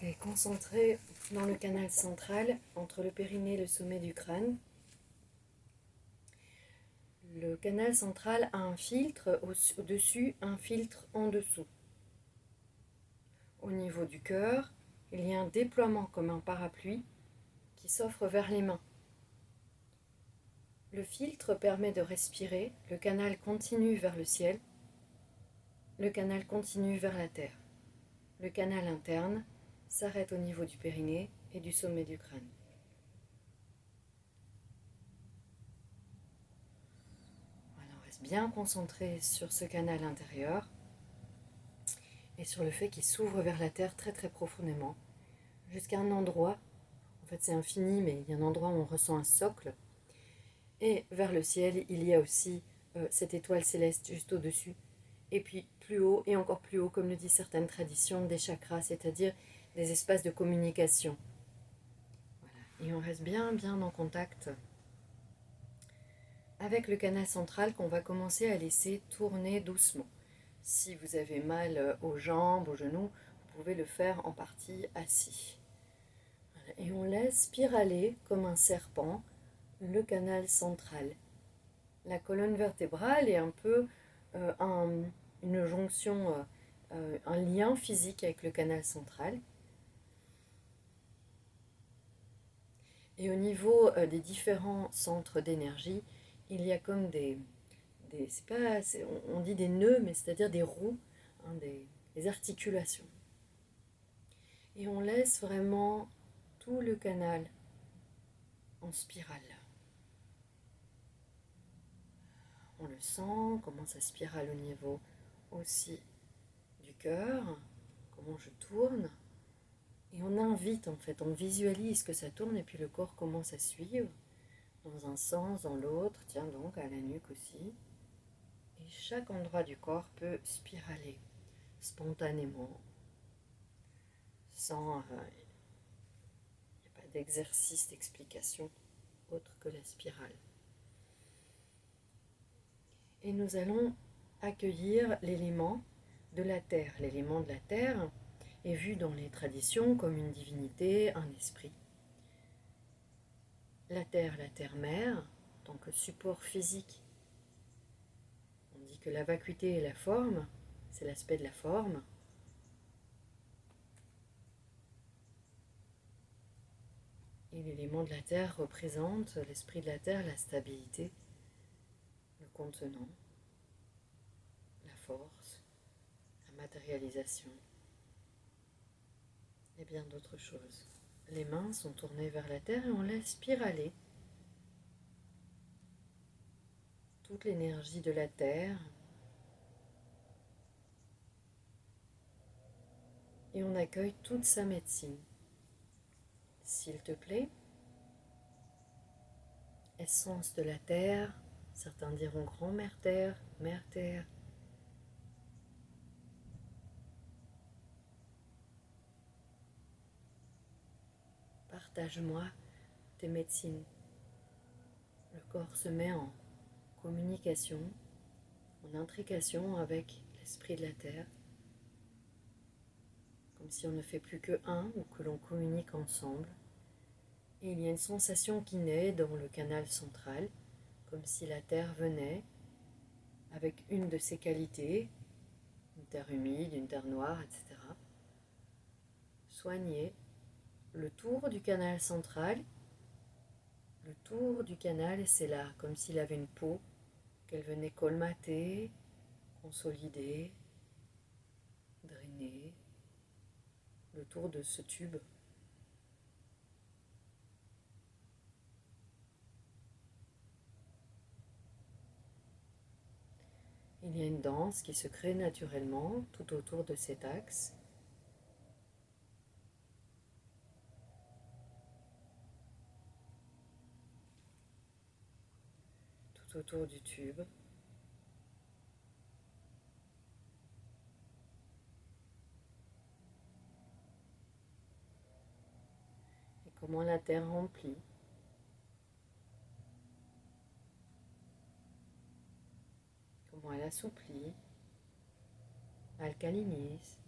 Ok, concentré dans le canal central, entre le périnée et le sommet du crâne. Le canal central a un filtre au-dessus, un filtre en dessous. Au niveau du cœur, il y a un déploiement comme un parapluie qui s'offre vers les mains. Le filtre permet de respirer, le canal continue vers le ciel, le canal continue vers la terre. Le canal interne s'arrête au niveau du périnée et du sommet du crâne. Voilà, on reste bien concentré sur ce canal intérieur et sur le fait qu'il s'ouvre vers la terre très très profondément, jusqu'à un endroit, en fait c'est infini, mais il y a un endroit où on ressent un socle, et vers le ciel il y a aussi cette étoile céleste juste au-dessus, et puis plus haut et encore plus haut, comme le disent certaines traditions, des chakras, c'est-à-dire des espaces de communication. Voilà. Et on reste bien bien en contact avec le canal central qu'on va commencer à laisser tourner doucement. Si vous avez mal aux jambes, aux genoux, vous pouvez le faire en partie assis. Voilà. Et on laisse spiraler comme un serpent le canal central. La colonne vertébrale est un peu une jonction, un lien physique avec le canal central. Et au niveau des différents centres d'énergie, il y a comme c'est pas, on dit des nœuds, mais c'est-à-dire des roues, hein, des articulations. Et on laisse vraiment tout le canal en spirale. On le sent, comment ça spirale au niveau aussi du cœur, comment je tourne. Et on invite en fait, on visualise que ça tourne et puis le corps commence à suivre dans un sens, dans l'autre, tiens donc à la nuque aussi. Et chaque endroit du corps peut spiraler spontanément, sans il n'y a pas d'exercice d'explication autre que la spirale. Et nous allons accueillir l'élément de la terre. L'élément de la terre est vu dans les traditions comme une divinité, un esprit. La terre-mère, en tant que support physique. On dit que la vacuité et la forme, c'est l'aspect de la forme. Et l'élément de la terre représente l'esprit de la terre, la stabilité, le contenant, la force, la matérialisation et bien d'autres choses. Les mains sont tournées vers la terre et on laisse spiraler toute l'énergie de la terre. Et on accueille toute sa médecine. S'il te plaît, essence de la terre, certains diront grand-mère terre, mère terre. Partage-moi tes médecines. Le corps se met en communication, en intrication avec l'esprit de la terre, comme si on ne fait plus que un ou que l'on communique ensemble. Et il y a une sensation qui naît dans le canal central, comme si la terre venait avec une de ses qualités, une terre humide, une terre noire, etc. Soigner le tour du canal central. Le tour du canal, c'est là, comme s'il avait une peau qu'elle venait colmater, consolider, drainer. Le tour de ce tube. Il y a une danse qui se crée naturellement tout autour de cet axe. Tout autour du tube. Et comment la terre remplit. Comment elle assouplit, alcalinise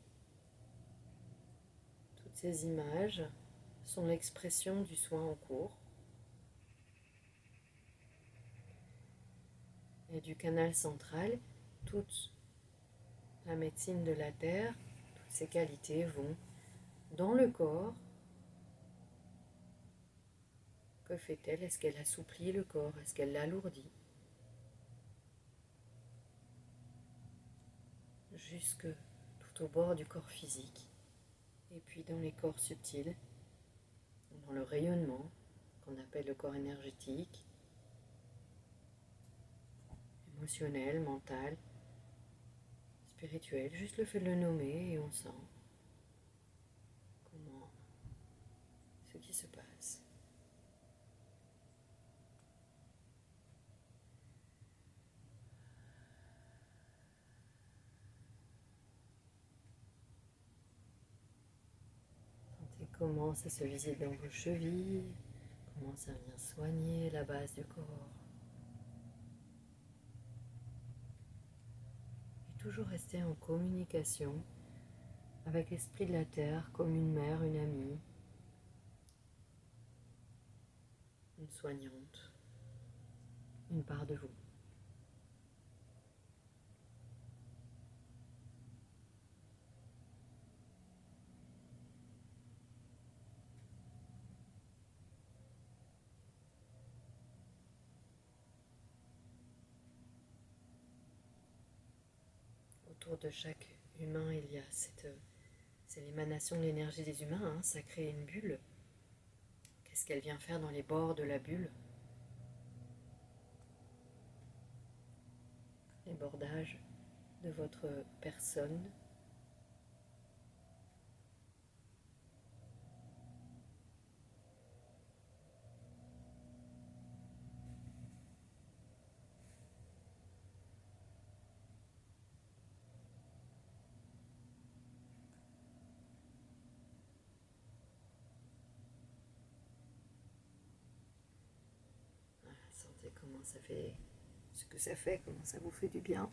Toutes ces images sont l'expression du soin en cours et du canal central. Toute la médecine de la Terre, toutes ses qualités vont dans le corps. Que fait-elle? Est-ce qu'elle assouplit le corps? Est-ce qu'elle l'alourdit? Jusque tout au bord du corps physique. Et puis dans les corps subtils, dans le rayonnement qu'on appelle le corps énergétique, émotionnel, mental, spirituel. Juste le fait de le nommer et on sent comment ce qui se passe. Sentez comment ça se visite dans vos chevilles, comment ça vient soigner la base du corps. Et toujours rester en communication avec l'esprit de la Terre comme une mère, une amie, une soignante, une part de vous. Autour de chaque humain, il y a c'est l'émanation de l'énergie des humains, hein, ça crée une bulle. Qu'est-ce qu'elle vient faire dans les bords de la bulle? Les bordages de votre personne. Sentez comment ça fait, ce que ça fait, comment ça vous fait du bien.